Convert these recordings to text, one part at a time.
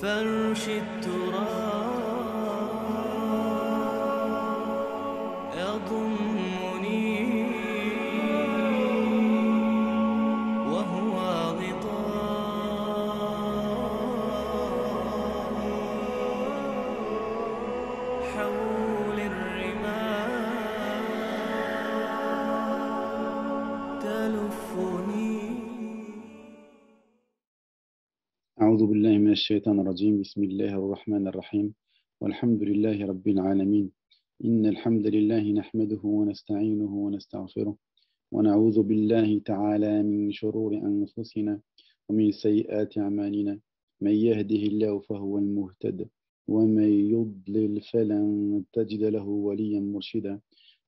فرش التراب يضمني وهو غطاء حول الرمال تلفني. أعوذ بالله من الشيطان الرجيم. بسم الله الرحمن الرحيم، والحمد لله رب العالمين. إن الحمد لله نحمده ونستعينه ونستغفره، ونعوذ بالله تعالى من شرور أنفسنا ومن سيئات أعمالنا. من يهده الله فهو المهتد، ومن يضلل فلن تجد له وليا مرشدا.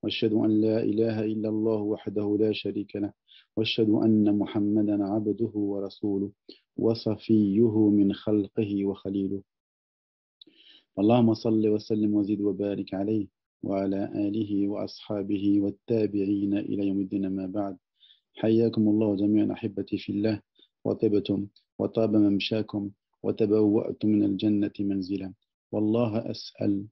وأشهد أن لا إله إلا الله وحده لا شريك له، وأشهد أن محمدا عبده ورسوله وصفيه من خلقه وخليله. اللهم صل وسلم وزد وبارك عليه وعلى آله وأصحابه والتابعين إلى يوم الدين. ما بعد، حياكم الله جميعا أحبتي في الله، وطبتم وطاب ممشاكم وتبوأتم من الجنة منزلا. والله أسأل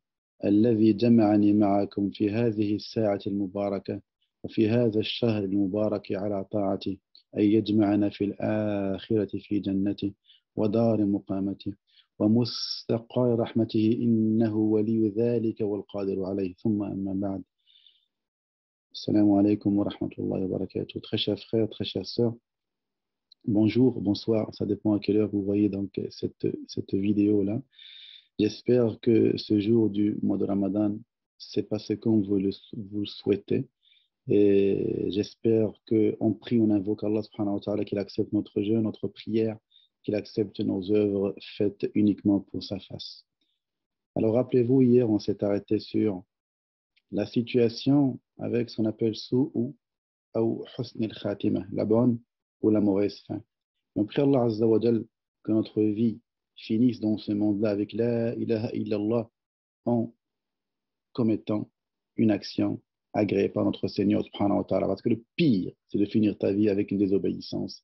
الذي جمعني معكم في هذه الساعة المباركة وفي هذا الشهر المبارك على طاعته أن يجمعنا في الآخرة في جنته ودار مقامته ومستقر رحمته، إنه ولي ذلك والقادر عليه. ثم أما بعد، Assalamu alaikum wa rahmatullahi wa barakatuh. Très chers frères, très chères sœurs, bonjour, bonsoir, ça dépend à quelle heure vous voyez donc cette vidéo-là. J'espère que ce jour du mois de Ramadan s'est passé comme vous le souhaitez. Et j'espère qu'on prie, on invoque Allah subhanahu wa ta'ala qu'il accepte notre jeûne, notre prière, qu'il accepte nos œuvres faites uniquement pour sa face. Alors rappelez-vous, hier on s'est arrêté sur la situation avec ce qu'on appelle su'u ou husn al-khatima, la bonne ou la mauvaise fin. On prie Allah Azza wa Jal que notre vie finisse dans ce monde-là avec la ilaha illallah en commettant une action agréée par notre Seigneur subhanahu wa ta'ala. Parce que le pire, c'est de finir ta vie avec une désobéissance.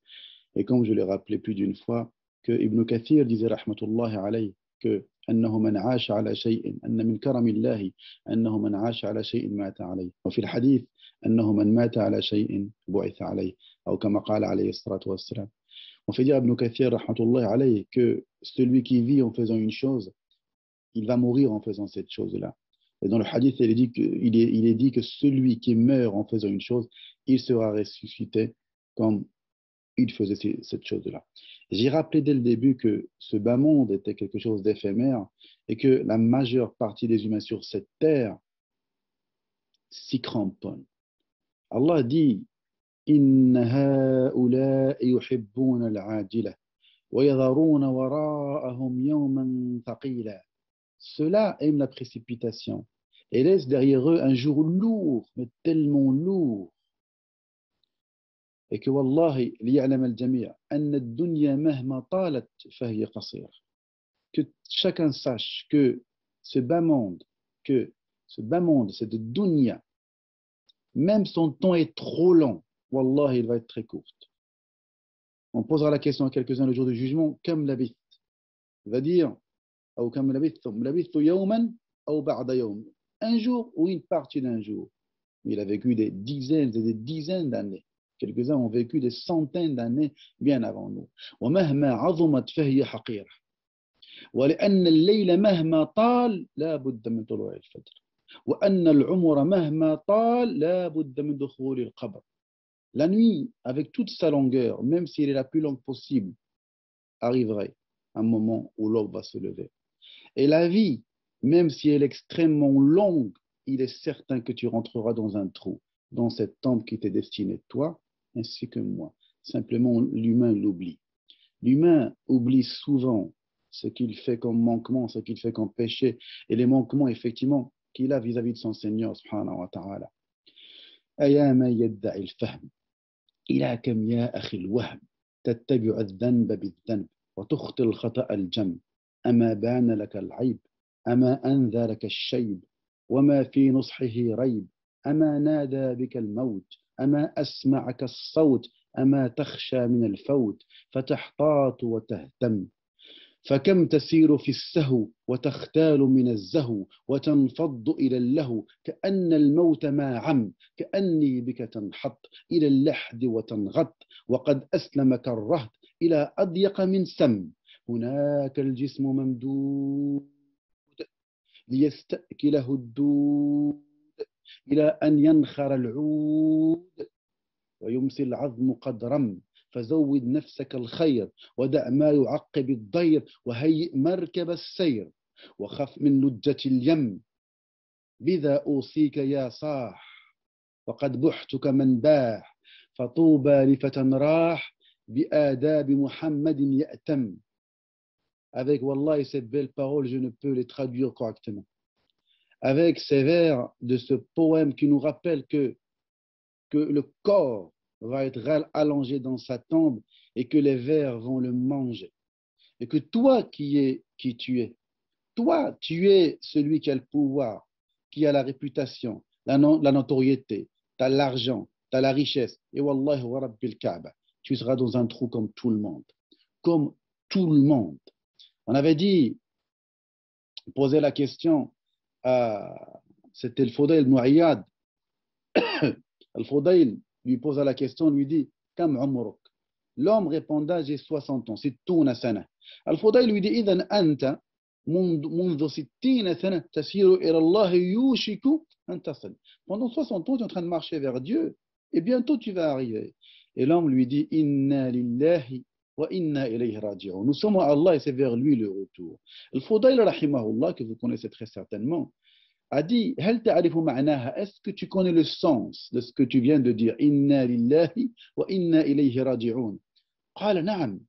Et comme je l'ai rappelé plus d'une fois, que Ibn Kathir disait rahmatullahi alayhi que أنه من عاش على شيء أن من كرم الله أنه من عاش على شيء مات عليه، وفي الحديث أنه من مات على شيء بعث عليه، أو كما قال عليه الصلاة والسلام. On fait dire à Ibn Kathir rahmatullahi alayhi que celui qui vit en faisant une chose, il va mourir en faisant cette chose-là. Et dans le hadith, il est dit que celui qui meurt en faisant une chose, il sera ressuscité comme il faisait cette chose-là. J'ai rappelé dès le début que ce bas monde était quelque chose d'éphémère et que la majeure partie des humains sur cette terre s'y cramponnent. Allah dit Inna ha'ula'i yuhibbuna al-'ajila wa yadharuna wara'ahum yawman thaqila. Ceux-là aiment la précipitation et laissent derrière eux un jour lourd, mais tellement lourd. Et que wallahi liya'lam al-jami' anna ad-dunya mahma talat fahiya qasira. Que chacun sache que ce bas monde, cette dunya, même son temps est trop long, wallahi il va être très court. On posera la question à quelques-uns le jour du jugement, kam labith, il va dire ou kam labithtu yawman aw ba'da yawm, un jour ou une partie d'un jour. Il a vécu des dizaines et des dizaines d'années. Quelques-uns ont vécu des centaines d'années bien avant nous. ومهما عظمت فهي حقيرة ولأن الليل مهما طال لا بد من طلوع الفجر وأن العمر مهما طال لا بد من دخول القبر. La nuit, avec toute sa longueur, même si elle est la plus longue possible, arriverait un moment où l'aube va se lever. Et la vie, même si elle est extrêmement longue, il est certain que tu rentreras dans un trou, dans cette tombe qui t'est destinée, toi ainsi que moi. Simplement, l'humain l'oublie. L'humain oublie souvent ce qu'il fait comme manquement, ce qu'il fait comme péché, et les manquements, effectivement, qu'il a vis-à-vis de son Seigneur, subhanahu wa ta'ala. أيا ما يدعي الفهم إلى كم يا أخي الوهم تتبع الذنب بالذنب وتخطي الخطأ الجم أما بان لك العيب أما أنذى لك الشيب وما في نصحه ريب أما نادى بك الموت أما أسمعك الصوت أما تخشى من الفوت فتحتاط وتهتم فكم تسير في السهو وتختال من الزهو وتنفض إلى اللهو كأن الموت ما عم كأني بك تنحط إلى اللحد وتنغط وقد أسلمك الرهط إلى أضيق من سم هناك الجسم ممدود ليستأكله الدود إلى أن ينخر العود ويمسي العظم قد رم فزود نفسك الخير ودع ما يعقب الضير وهيئ مركب السير وخف من لجة اليم بذا أوصيك يا صاح وقد بحتك من باح فطوبى لفتى راح بآداب محمد يأتم. Avec Wallah et cette belle parole, je ne peux les traduire correctement. Avec ces vers de ce poème qui nous rappelle que le corps va être allongé dans sa tombe et que les vers vont le manger. Et que toi qui tu es, toi, tu es celui qui a le pouvoir, qui a la réputation, la notoriété, tu as l'argent, tu as la richesse. Et Wallahi wa Rabbil Kaaba, tu seras dans un trou comme tout le monde. Comme tout le monde. On avait dit, poser la question à, c'était le Fodayl ibn Iyad. Le Fodayl lui posa la question, lui dit, Kam umruk? L'homme répondit, j'ai 60 ans, c'est tout sana. Al-Fodayl lui dit, Idan anta, منذ 60 سنة تسير إلى الله يوشك أن تصل. Pendant 60 ans, tu es en train de marcher vers Dieu et bientôt tu vas arriver. Et l'homme lui dit, Inna lillahi wa inna ilayhi raji'un. Nous sommes à Allah et c'est vers lui le retour. Al-Fodayl, rahimahullah, que vous connaissez très certainement, a dit, هل تعرف معناها? Est-ce que tu connais le sens de ce que tu viens de dire? Inna lillahi wa inna ilayhi raji'un. قال نعم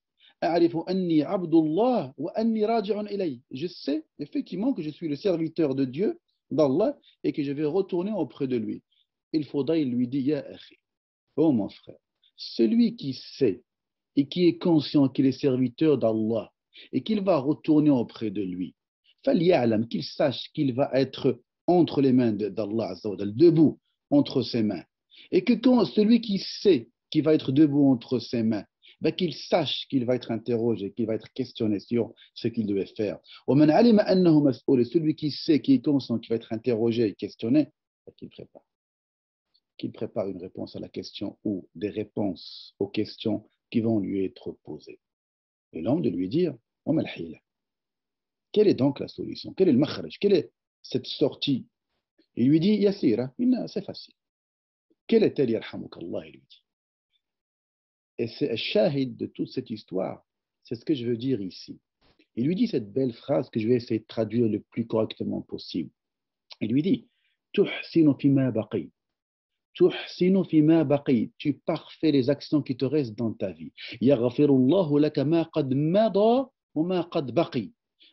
أعرف أني عبد الله وأني راجع إليه. Je sais effectivement que je suis le serviteur de Dieu, d'Allah, et que je vais retourner auprès de lui. Il faudrait lui dire, Ya akhi, oh mon frère, celui qui sait et qui est conscient qu'il est serviteur d'Allah et qu'il va retourner auprès de lui, فليعلم, qu'il sache qu'il va être entre les mains d'Allah, debout entre ses mains. Et que quand celui qui sait qu'il va être debout entre ses mains, ben qu'il sache qu'il va être interrogé, qu'il va être questionné sur ce qu'il devait faire. ومن علم أنه مسؤول, celui qui sait, qui est conscient, qui va être interrogé et questionné, ben qu'il prépare une réponse à la question ou des réponses aux questions qui vont lui être posées. Et l'homme de lui dire, وما الحيلة? Quelle est donc la solution? Quel est le makhraj? Quelle est cette sortie? Il lui dit, Yassira, c'est facile. Quelle est-elle, yarhamukallah? Il lui dit. Et c'est le shahid de toute cette histoire. C'est ce que je veux dire ici. Il lui dit cette belle phrase que je vais essayer de traduire le plus correctement possible. Il lui dit, tuhsinu fima baqi. Tuhsinu fima baqi. Tu parfais les actions qui te restent dans ta vie. Yaghfirullahu laka ma qad mada wa ma qad baqi.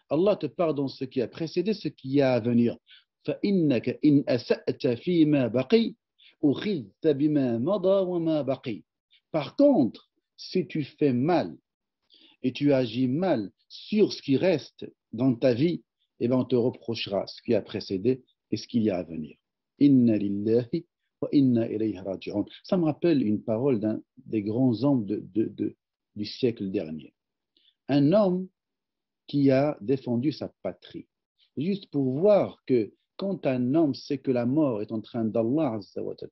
Allah te pardonne ce qui a précédé, ce qui a à venir. فإنك إن أسأت فيما بقي أخذت بما مضى وما بقي. Par contre, si tu fais mal et tu agis mal sur ce qui reste dans ta vie, eh bien on te reprochera ce qui a précédé et ce qu'il y a à venir. Inna lillahi wa inna ilayhi raji'un. Ça me rappelle une parole d'un des grands hommes du siècle dernier. Un homme qui a défendu sa patrie. Juste pour voir que quand un homme sait que la mort est en train d'Allah Azza wa Jalla,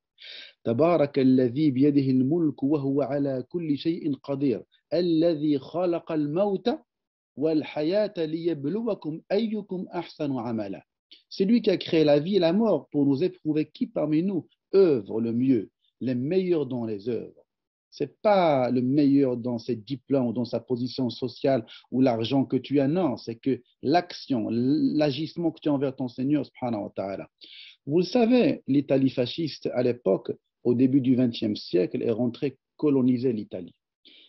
تبارك الذي بيده الملك وهو على كل شيء قدير الذي خلق الموت والحياة ليبلوكم أيكم أحسن عملا. C'est lui qui a créé la vie et la mort pour nous éprouver qui parmi nous œuvre le mieux, les meilleurs dans les œuvres. Ce n'est pas le meilleur dans ses diplômes ou dans sa position sociale ou l'argent que tu as, non, c'est que l'action, l'agissement que tu as envers ton Seigneur, subhanahu wa ta'ala. Vous le savez, l'Italie fasciste, à l'époque, au début du XXe siècle, est rentrée coloniser l'Italie.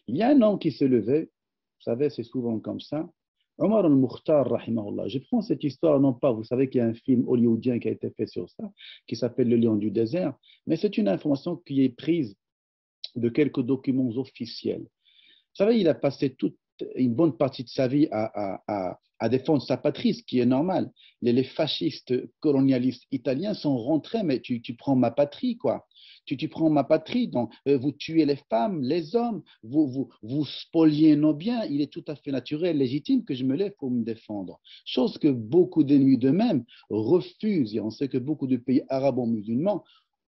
Il y a un homme qui s'est levé, vous savez, c'est souvent comme ça, Omar al-Mukhtar, rahimahullah. Je prends cette histoire, non pas, vous savez qu'il y a un film hollywoodien qui a été fait sur ça, qui s'appelle Le Lion du désert, mais c'est une information qui est prise de quelques documents officiels. Vous savez, il a passé toute une bonne partie de sa vie à défendre sa patrie, ce qui est normal. Les fascistes colonialistes italiens sont rentrés, mais tu prends ma patrie, quoi. Tu prends ma patrie, donc vous tuez les femmes, les hommes, vous spoliez nos biens. Il est tout à fait naturel, légitime que je me lève pour me défendre. Chose que beaucoup d'ennemis d'eux-mêmes refusent. Et on sait que beaucoup de pays arabo-musulmans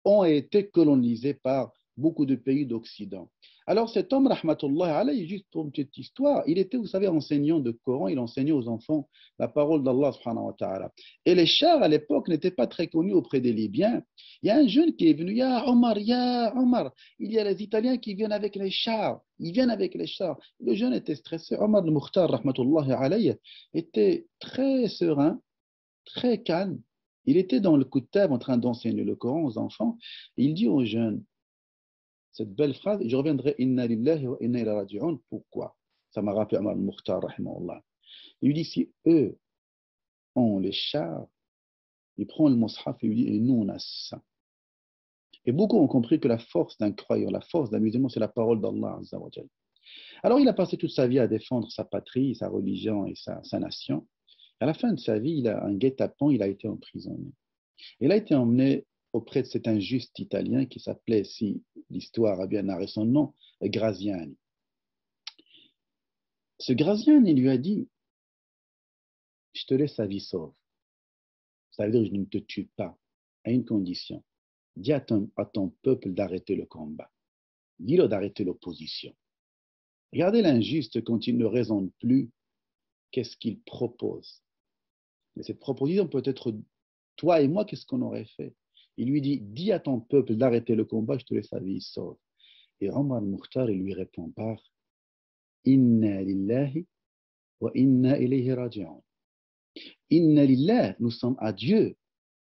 ont été colonisés par beaucoup de pays d'Occident. Alors cet homme, rahmatullah alayhi, juste pour une petite histoire, il était, vous savez, enseignant de Coran, il enseignait aux enfants la parole d'Allah subhanahu wa ta'ala. Et les chars à l'époque n'étaient pas très connus auprès des Libyens. Il y a un jeune qui est venu, ya Omar, il y a les Italiens qui viennent avec les chars, ils viennent avec les chars. Le jeune était stressé. Omar al-Mukhtar, rahmatullah alayhi, était très serein, très calme. Il était dans le Kuttab en train d'enseigner le Coran aux enfants. Il dit aux jeunes, cette belle phrase, je reviendrai, inna lillahi wa inna ilayhi raji'un. Pourquoi? Ça m'a rappelé Omar al-Mukhtar, rahimahullah. Il lui dit, si eux ont les chars, il prend le mushaf et il lui dit, et nous on a ça. Et beaucoup ont compris que la force d'un croyant, la force d'un musulman, c'est la parole d'Allah azza wa jalla. Alors il a passé toute sa vie à défendre sa patrie, sa religion et sa nation. À la fin de sa vie, il a un guet-apens, il a été emprisonné. Il a été emmené auprès de cet injuste Italien qui s'appelait, si l'histoire a bien narré son nom, Graziani. Ce Graziani lui a dit, je te laisse la vie sauve. Ça veut dire que je ne te tue pas, à une condition. Dis à ton peuple d'arrêter le combat. Dis-leur d'arrêter l'opposition. Regardez l'injuste quand il ne raisonne plus, qu'est-ce qu'il propose. Mais cette proposition peut être toi et moi, qu'est-ce qu'on aurait fait? Il lui dit, dis à ton peuple d'arrêter le combat, je te laisse la vie sauve. Et Omar al-Mukhtar, il lui répond par Inna lillahi wa inna ilayhi raji'un. Inna lillah, nous sommes à Dieu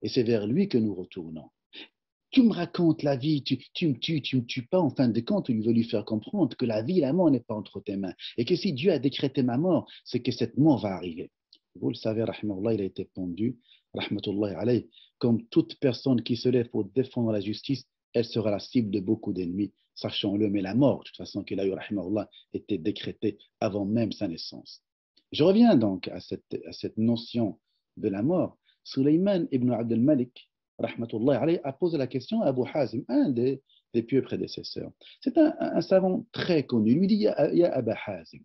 et c'est vers lui que nous retournons. Tu me racontes la vie, tu me tues pas, en fin de compte, il veut lui faire comprendre que la vie et la mort n'est pas entre tes mains et que si Dieu a décrété ma mort, c'est que cette mort va arriver. Vous le savez, rahimahullah, il a été pendu, rahmatullahi alayhi. Comme toute personne qui se lève pour défendre la justice, elle sera la cible de beaucoup d'ennemis, sachant-le, mais la mort, de toute façon, qu'il a eu, rahimahullah, était décrétée avant même sa naissance. Je reviens donc à cette notion de la mort. Sulayman ibn Abd al-Malik, rahmatullahi alayhi, a posé la question à Abu Hazim, un des pieux prédécesseurs. C'est un savant très connu. Il lui dit, ya Abu Hazim,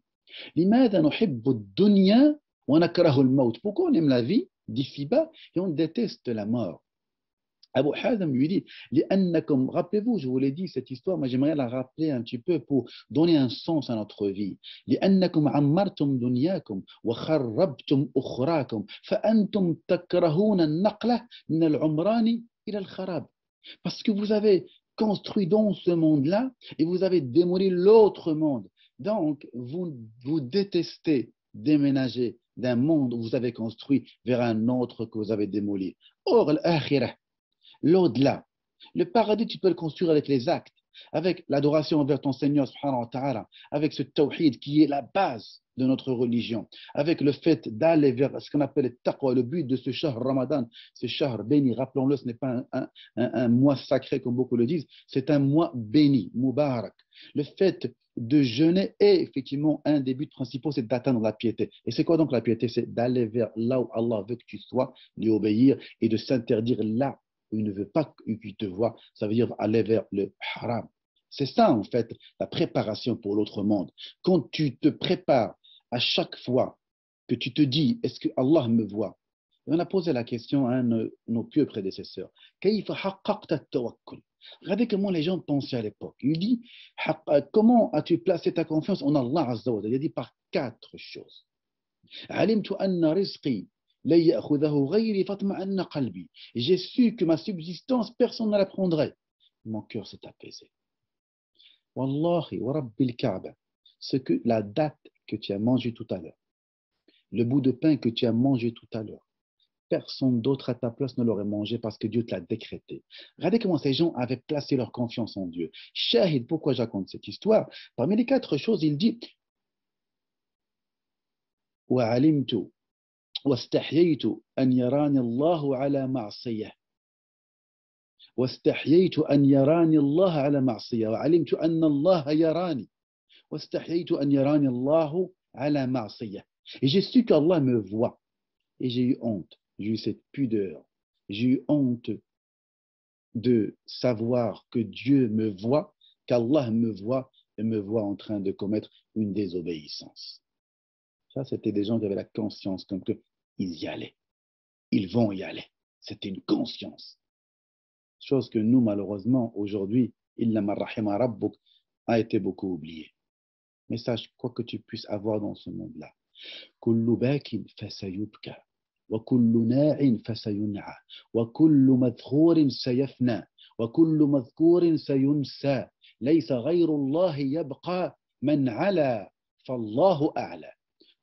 لماذا نحب الدنيا ونكره الموت? Pourquoi on aime la vie d'ici-bas et on déteste la mort? Abu Hazim lui dit, rappelez-vous, je vous l'ai dit, cette histoire, mais j'aimerais la rappeler un petit peu pour donner un sens à notre vie. لأنكم عمرتم دنياكم وخربتم أخراكم فأنتم تكرهون النقلة من العمران إلى الخراب. Parce que vous avez construit dans ce monde-là et vous avez démoli l'autre monde. Donc, vous détestez déménager d'un monde où vous avez construit vers un autre que vous avez démoli. Or, l'akhirah, l'au-delà, le paradis, tu peux le construire avec les actes, avec l'adoration envers ton Seigneur, subhanahu wa ta'ala, avec ce tawhid qui est la base de notre religion, avec le fait d'aller vers ce qu'on appelle le taqwa, le but de ce shahr Ramadan, ce shahr béni. Rappelons-le, ce n'est pas un mois sacré comme beaucoup le disent, c'est un mois béni, mubarak. Le fait de jeûner est effectivement un des buts principaux, c'est d'atteindre la piété. Et c'est quoi donc la piété? C'est d'aller vers là où Allah veut que tu sois, lui obéir et de s'interdire là où il ne veut pas qu'il te voie. Ça veut dire aller vers le haram. C'est ça en fait la préparation pour l'autre monde. Quand tu te prépares à chaque fois que tu te dis, est-ce que Allah me voit? Et on a posé la question à un de nos pieux prédécesseurs. Regardez comment les gens pensaient à l'époque. Il dit, comment as-tu placé ta confiance en Allah Azza wa Jalla? Il a dit par 4 choses. J'ai su que ma subsistance, personne ne la prendrait. Mon cœur s'est apaisé. Wallahi wa rabbil Kaaba, ce que la date que tu as mangée tout à l'heure, le bout de pain que tu as mangé tout à l'heure, personne d'autre à ta place ne l'aurait mangé parce que Dieu te l'a décrété. Regardez comment ces gens avaient placé leur confiance en Dieu. Shahid, pourquoi je raconte cette histoire? Parmi les 4 choses, il dit وعلمت واستحييت أن يراني الله على معصية واستحييت أن يراني الله على معصية وعلمت أن الله يراني واستحييت أن يراني الله ala ma'siyah. Et j'ai su qu'Allah me voit. Et j'ai eu honte. J'ai eu cette pudeur. J'ai eu honte de savoir que Dieu me voit, qu'Allah me voit et me voit en train de commettre une désobéissance. Ça, c'était des gens qui avaient la conscience comme qu'ils y allaient. Ils vont y aller. C'était une conscience. Chose que nous, malheureusement, aujourd'hui, illa man rahima rabbuk, a été beaucoup oublié. Mais sache, quoi que tu puisses avoir dans ce monde-là, kullu bakin fasayubka, wa kullu na'in fasayun'a, wa kullu madhkurin sayafna, wa kullu madhkurin sayunsa, laysa ghayru Allah yabqa man ala, fallahu a'la.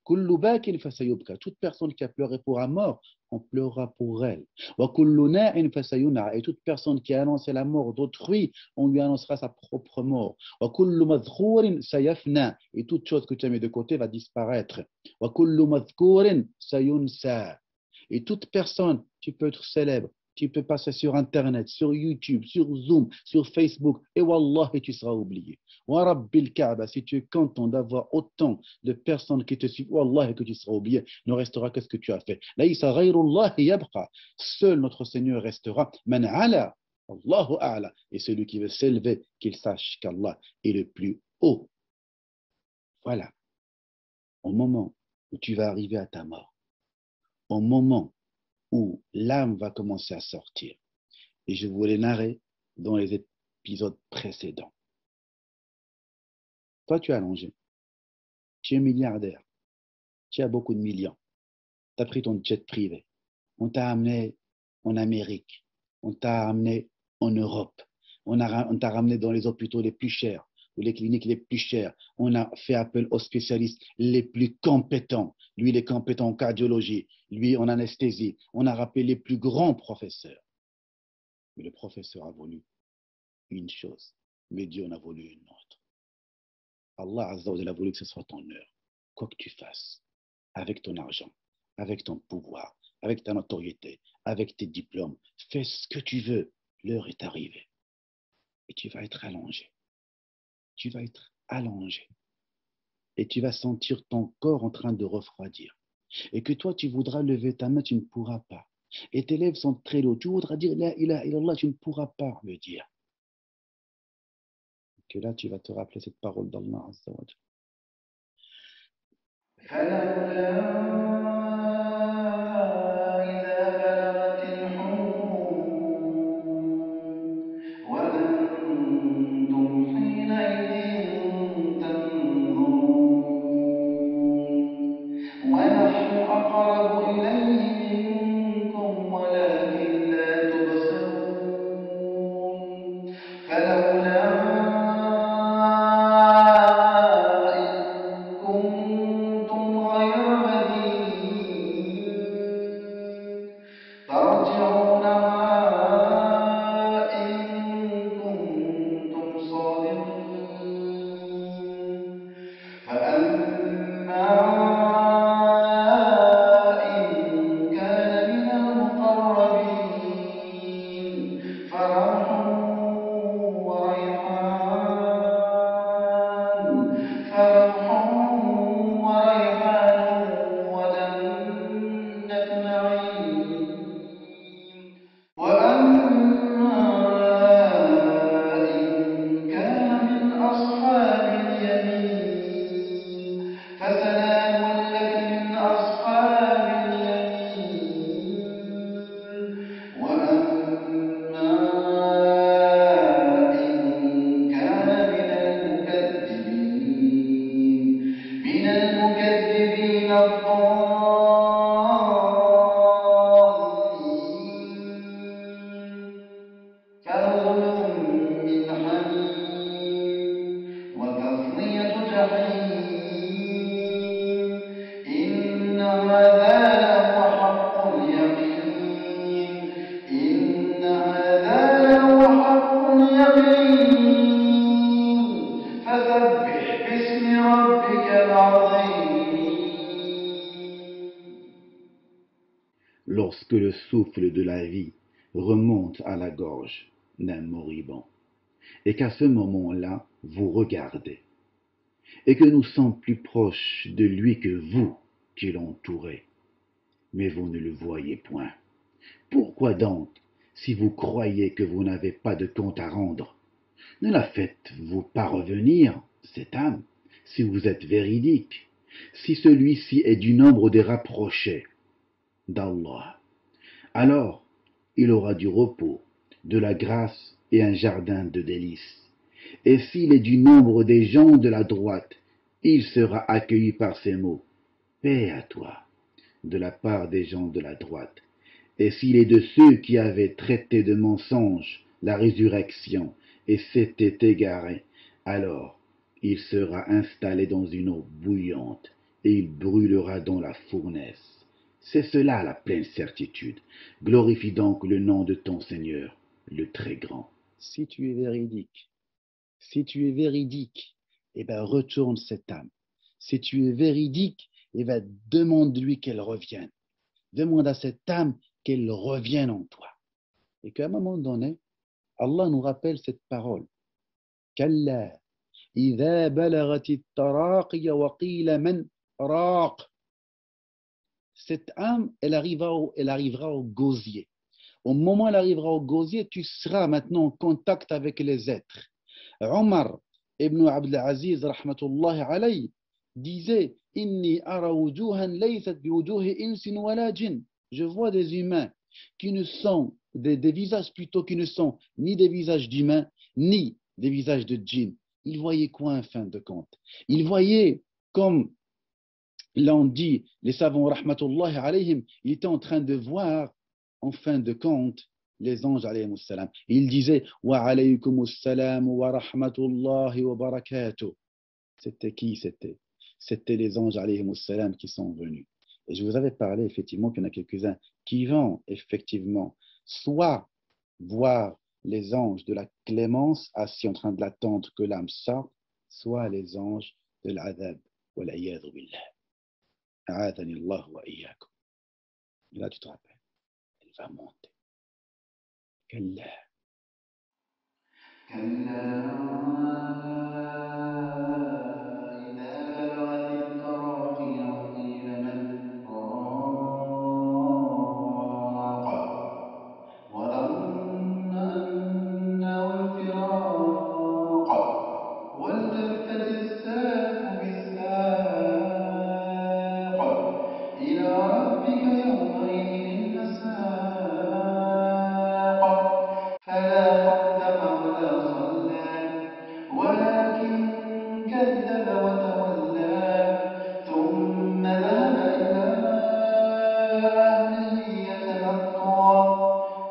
Kullu bakin fasayubka. Toute personne qui a pleuré pour un mort, on pleurera pour elle. Wa kullu na'in fasayun'a. Et toute personne qui a annoncé la mort d'autrui, on lui annoncera sa propre mort. Wa kullu madhkurin sayafna. Et toute chose que tu as mis de côté va disparaître. Wa kullu madhkurin sayunsa. Et toute personne, tu peux être célèbre, tu peux passer sur Internet, sur YouTube, sur Zoom, sur Facebook, et Wallahi, tu seras oublié. Wa Rabbil Kaaba, si tu es content d'avoir autant de personnes qui te suivent, Wallahi, que tu seras oublié, ne restera que ce que tu as fait. Laïsa ghayrullahi yabqa. Seul notre Seigneur restera. Man ala, Allahu a'la. Et celui qui veut s'élever, qu'il sache qu'Allah est le plus haut. Voilà. Au moment où tu vas arriver à ta mort, au moment où l'âme va commencer à sortir, et je vous l'ai narré dans les épisodes précédents. Toi, tu es allongé, tu es milliardaire, tu as beaucoup de millions, tu as pris ton jet privé, on t'a amené en Amérique, on t'a amené en Europe, on t'a ramené dans les hôpitaux les plus chers, ou les cliniques les plus chères, on a fait appel aux spécialistes les plus compétents, lui il est compétent en cardiologie, lui en anesthésie, on a rappelé les plus grands professeurs. Mais le professeur a voulu une chose, mais Dieu en a voulu une autre. Allah Azza wa Jalla a voulu que ce soit ton heure, quoi que tu fasses, avec ton argent, avec ton pouvoir, avec ta notoriété, avec tes diplômes, fais ce que tu veux, l'heure est arrivée. Et tu vas être allongé. Tu vas être allongé. Et tu vas sentir ton corps en train de refroidir. Et que toi, tu voudras lever ta main, tu ne pourras pas. Et tes lèvres sont très lourdes. Tu voudras dire La ilaha illallah, tu ne pourras pas le dire. Que là, tu vas te rappeler cette parole d'Allah Azza wa Jalla. ونحن أقرب إليه منكم ولكن لا تبصرون فلولا إن كنتم غير مدينين ترجعونها إن كنتم صادقين فأما المكذبين الضالين فنزل من حميم وتصلية جحيم إن هذا لهو حق اليقين إن هذا لهو حق اليقين فسبح باسم ربك العظيم. Lorsque le souffle de la vie remonte à la gorge d'un moribond, et qu'à ce moment-là, vous regardez, et que nous sommes plus proches de lui que vous qui l'entourez. Mais vous ne le voyez point. Pourquoi donc, si vous croyez que vous n'avez pas de compte à rendre, ne la faites-vous pas revenir, cette âme, si vous êtes véridique, si celui-ci est du nombre des rapprochés d'Allah? Alors, il aura du repos, de la grâce et un jardin de délices. Et s'il est du nombre des gens de la droite, il sera accueilli par ces mots: paix à toi, de la part des gens de la droite. Et s'il est de ceux qui avaient traité de mensonge la résurrection et s'étaient égarés, alors il sera installé dans une eau bouillante et il brûlera dans la fournaise. C'est cela la pleine certitude. Glorifie donc le nom de ton Seigneur, le très grand. Si tu es véridique, eh ben retourne cette âme. Si tu es véridique, eh ben demande-lui qu'elle revienne. Demande à cette âme qu'elle revienne en toi. Et qu'à un moment donné, Allah nous rappelle cette parole. Kalla, idha balagati taraqiya wa qila man raq. Cette âme, elle arrivera au gosier. Au moment où elle arrivera au gosier, tu seras maintenant en contact avec les êtres. Omar ibn Abdelaziz, rahmatullahi alayhi, disait Inni ara wujuhan laysat biwujuhi insin wala jinn. Je vois des humains qui ne sont des visages plutôt qui ne sont ni des visages d'humains ni des visages de djinns. Ils voyaient quoi en fin de compte? Ils voyaient, comme l'ont dit les savants rahmatullahi alayhim, ils étaient en train de voir en fin de compte les anges alayhimus salam. Ils disaient wa alaykumus salam wa rahmatullahi wa barakatuh. C'était qui? C'était les anges alayhimus salam qui sont venus. Et je vous avais parlé effectivement qu'il y en a quelques-uns qui vont effectivement soit voir les anges de la clémence assis en train de l'attendre que l'âme sorte, soit les anges de l'adab wa l'ayadhu billah. A'adhani Allah wa iyyakum. Et là tu te rappelles, elle va monter. Kalla. كلا إذا بلغت التراقي وقيل من راق وظن أنه الفراق والتفت الساق بالساق إلى ربك يومئذ المساق فلا صدق ولا صلى ولكن كذب وتولى ثم ذهب إلى أهله يتمطى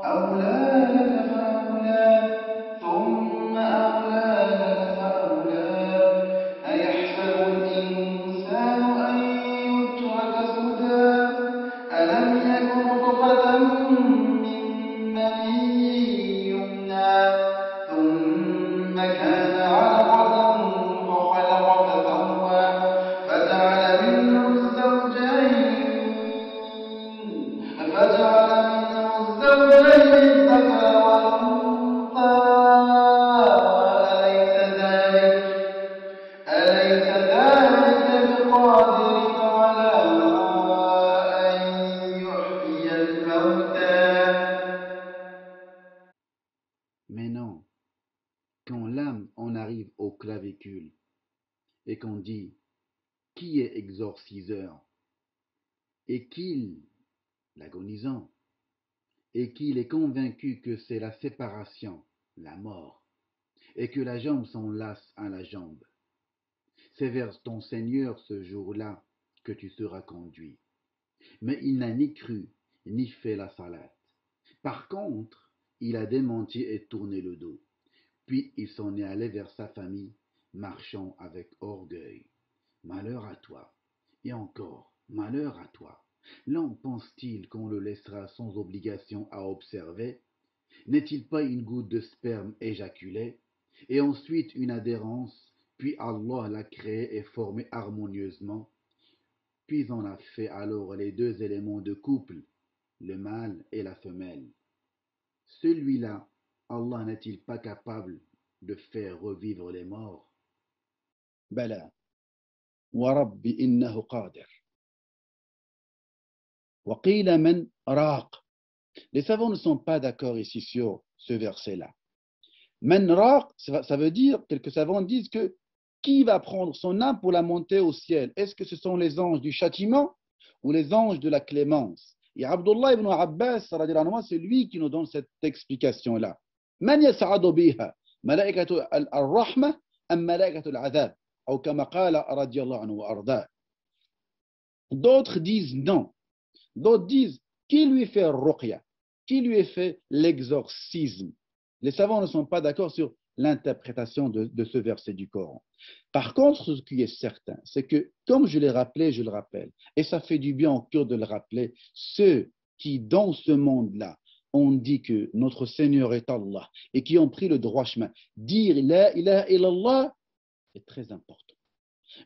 أولى لك فأولى ثم أولى لك فأولى أيحسب الإنسان أن يترك سدى ألم يك نطفة من مني يمنى ثم كان علقة فخلق فسوى فجعل منه الذكر والأنثى أليس ذلك بقادر على أن يحيي الموتى. Mais non, quand l'âme en arrive au clavicule et qu'on dit qui est exorciseur et qu'il, l'agonisant, et qu'il est convaincu que c'est la séparation, la mort, et que la jambe s'enlace à la jambe, c'est vers ton Seigneur ce jour-là que tu seras conduit. Mais il n'a ni cru, ni fait la salade. Par contre, il a démenti et tourné le dos. Puis il s'en est allé vers sa famille, marchant avec orgueil. Malheur à toi, et encore, malheur à toi. L'homme pense-t-il qu'on le laissera sans obligation à observer? N'est-il pas une goutte de sperme éjaculée, et ensuite une adhérence, puis Allah l'a créé et formé harmonieusement, puis on a fait alors les deux éléments de couple, le mâle et la femelle. Celui-là, Allah n'est-il pas capable de faire revivre les morts? Bala, ورب إنه قادر وقيل من راق. Les savants ne sont pas d'accord ici sur ce verset-là. Man raq, ça veut dire, quelques savants disent que qui va prendre son âme pour la monter au ciel? Est-ce que ce sont les anges du châtiment ou les anges de la clémence? Et Abdullah ibn Abbas, c'est lui qui nous donne cette explication-là. Man yas'adu biha, malaikatu al-rahma am malaikatu al-adhab, ou kama qala radiyallahu anhu wa arda. D'autres disent non. D'autres disent qui lui fait ruqya, qui lui fait l'exorcisme. Les savants ne sont pas d'accord sur l'interprétation de ce verset du Coran. Par contre, ce qui est certain, c'est que, comme je l'ai rappelé, je le rappelle, et ça fait du bien au cœur de le rappeler, ceux qui, dans ce monde-là, ont dit que notre Seigneur est Allah et qui ont pris le droit chemin, dire la ilaha illallah est très important.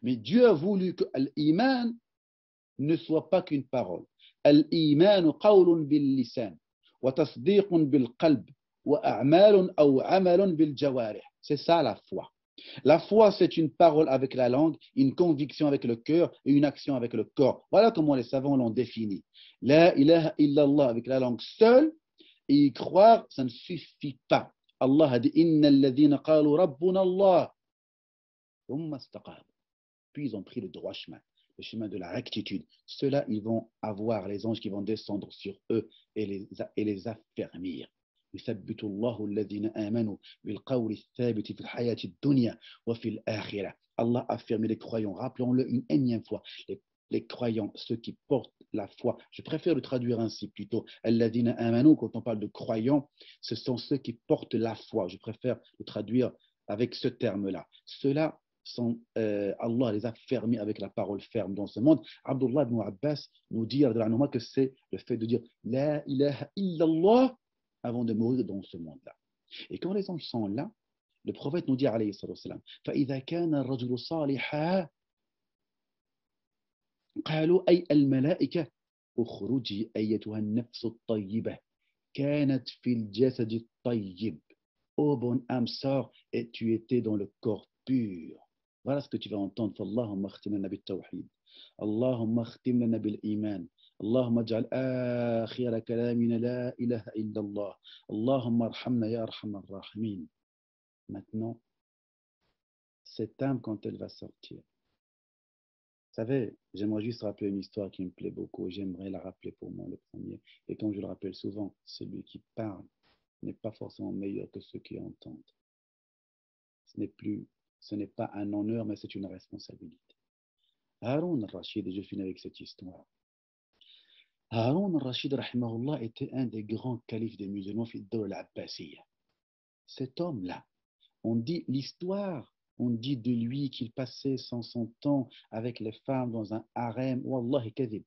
Mais Dieu a voulu que l'iman ne soit pas qu'une parole. Al-iman qawlun bil lisan wa tasdiqun bil qalb. C'est ça la foi. La foi, c'est une parole avec la langue, une conviction avec le cœur et une action avec le corps. Voilà comment les savants l'ont défini. La ilaha illallah avec la langue seule, et y croire, ça ne suffit pas. Allah a dit Inna alladhina qalu rabbuna Allah. Puis ils ont pris le droit chemin, le chemin de la rectitude. Ceux-là, ils vont avoir les anges qui vont descendre sur eux et les affermir. يثبت الله الذين آمنوا بالقول الثابت في الحياة الدنيا وفي الآخرة. Allah affirme les croyants. Rappelons-le une énième fois. Les croyants, ceux qui portent la foi. Je préfère le traduire ainsi plutôt. الذين آمنوا, quand on parle de croyants, ce sont ceux qui portent la foi. Je préfère le traduire avec ce terme-là. Ceux-là sont, Allah les a fermés avec la parole ferme dans ce monde. Abdullah ibn Abbas nous dit que c'est le fait de dire La ilaha illallah avant de mourir dans ce monde-là. Et quand les anges sont là, le prophète nous dit, alayhi salam, فَإِذَا كَانَ الرَّجُلُ صَالِحًا قالوا أي الملائكة اخرجي أيتها النفس الطيبة كانت في الجسد الطيب. Ô bonne âme, sors et tu étais dans le corps pur. Voilà ce que tu vas entendre. فَاللَّهُمَّ اخْتِمْ لَنَا بِالتَّوْحِيدِ اللهم اختم لنا بالإيمان اللهم اجعل آخر كلامنا لا إله إلا الله اللهم ارحمنا يا أرحم الراحمين. Maintenant, cette âme, quand elle va sortir, vous savez, j'aimerais juste rappeler une histoire qui me plaît beaucoup. J'aimerais la rappeler pour moi le premier. Et comme je le rappelle souvent, celui qui parle n'est pas forcément meilleur que ceux qui entendent. Ce n'est pas un honneur, mais c'est une responsabilité. Haroun al-Rashid, et je finis avec cette histoire. Haroun al-Rashid, rahimahullah, était un des grands califes des musulmans, Fiddoul al-Abbasiyya. Cet homme-là, on dit l'histoire, on dit de lui qu'il passait son temps avec les femmes dans un harem. Wallahi kadhib.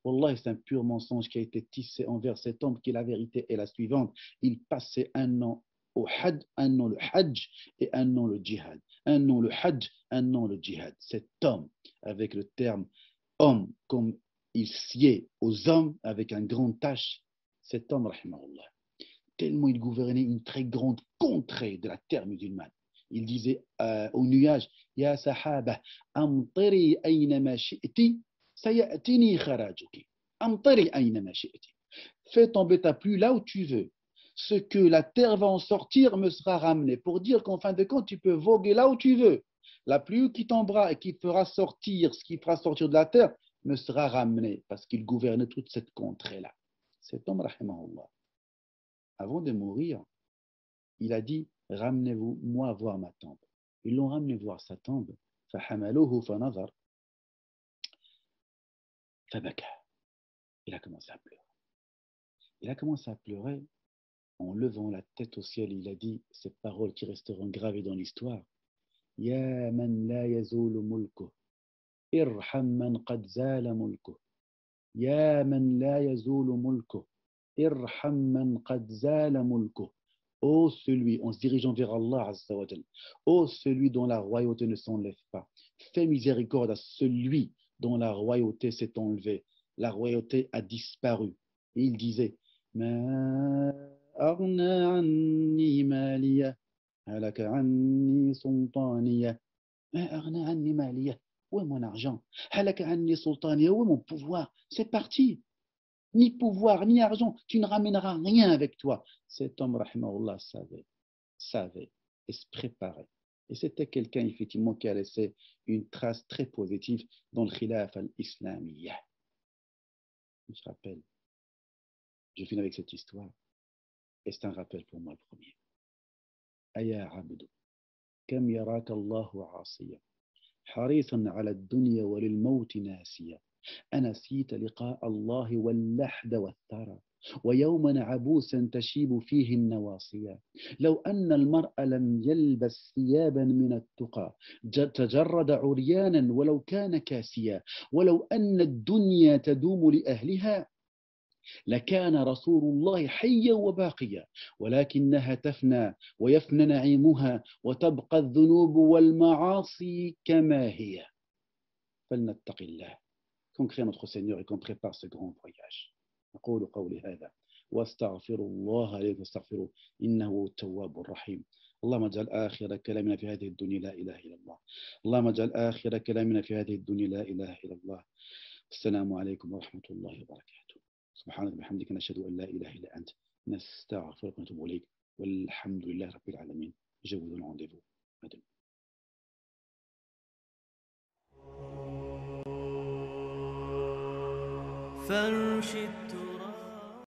Wallahi, c'est un pur mensonge qui a été tissé envers cet homme, qui la vérité est la suivante. Il passait un an au Hajj, un an le Hajj et un an le Djihad. Un an le Hajj, un an le Djihad. Cet homme, avec le terme homme, comme il sied aux hommes avec un grand H, cet homme, rahimahullah, tellement il gouvernait une très grande contrée de la terre musulmane. Il disait au nuage, Ya sahaba, amtiri aynama shi'ti, sayatini kharajuki. Amtiri aynama shi'ti. Fais tomber ta pluie là où tu veux. Ce que la terre va en sortir me sera ramené. Pour dire qu'en fin de compte, tu peux voguer là où tu veux. La pluie qui tombera et qui fera sortir ce qui fera sortir de la terre me sera ramené parce qu'il gouvernait toute cette contrée-là. Cet homme, rahimahullah, avant de mourir, il a dit, ramenez-vous, moi, voir ma tombe. Ils l'ont ramené voir sa tombe. فَحَمَلُوهُ فَنَظَرْ فَبَكَى. Il a commencé à pleurer. Il a commencé à pleurer en levant la tête au ciel. Il a dit ces paroles qui resteront gravées dans l'histoire. Ya man la yazulu mulkuh, irham man qad zala mulkuh. Ya man la yazulu mulkuh, irham man qad zala mulkuh. Ô celui, en se dirigeant vers Allah Azza wa Jal, ô celui dont la royauté ne s'enlève pas, fais miséricorde à celui dont la royauté s'est enlevée, la royauté a disparu. Et il disait, Ma aghna anni maliya, halaka anni sultaniya, ma aghna anni maliya. où est mon argent? Halaka anni sultani, où est mon pouvoir? C'est parti. Ni pouvoir, ni argent, tu ne ramèneras rien avec toi. Cet homme, rahimahullah, savait et se préparait. Et c'était quelqu'un, effectivement, qui a laissé une trace très positive dans le khilaf al-islamiyya. Je rappelle, je finis avec cette histoire, et c'est un rappel pour moi le premier. Aya abdu, kam yaraka Allahu asiya, harisan ala dunya wa lil mawti nasiya, أنسيت لقاء الله واللحد والثرى ويوما عبوسا تشيب فيه النواصيا لو أن المرء لم يلبس ثيابا من التقى تجرد عريانا ولو كان كاسيا ولو أن الدنيا تدوم لأهلها لكان رسول الله حيا وباقيا ولكنها تفنى ويفنى نعيمها وتبقى الذنوب والمعاصي كما هي فلنتق الله. Qu'on crée notre Seigneur et qu'on prépare ce grand voyage. أقول قولي هذا واستغفر الله عليه واستغفره إنه هو التواب الرحيم. اللهم اجعل آخر كلامنا في هذه الدنيا لا إله إلا الله. اللهم اجعل آخر كلامنا في هذه الدنيا لا إله إلا الله. السلام عليكم ورحمة الله وبركاته. سبحانك وبحمدك نشهد أن لا إله إلا أنت نستغفرك ونتوب إليك والحمد لله رب العالمين. Je vous donne rendez-vous. À demain. فارشدت